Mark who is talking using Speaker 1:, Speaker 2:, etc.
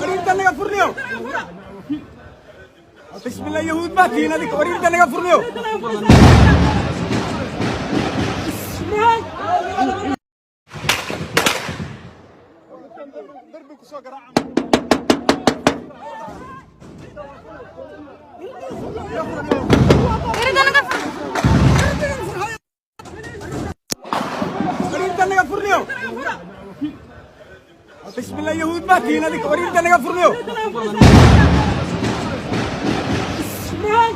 Speaker 1: Warinta naga furniyo. Bismillah yahuud baa tiina dik warinta naga furniyo. Darbi ku soo garaaca. Warinta naga furniyo. Bismillah yahuud baa tiina dik warinta naga furniyo.
Speaker 2: Bismillah.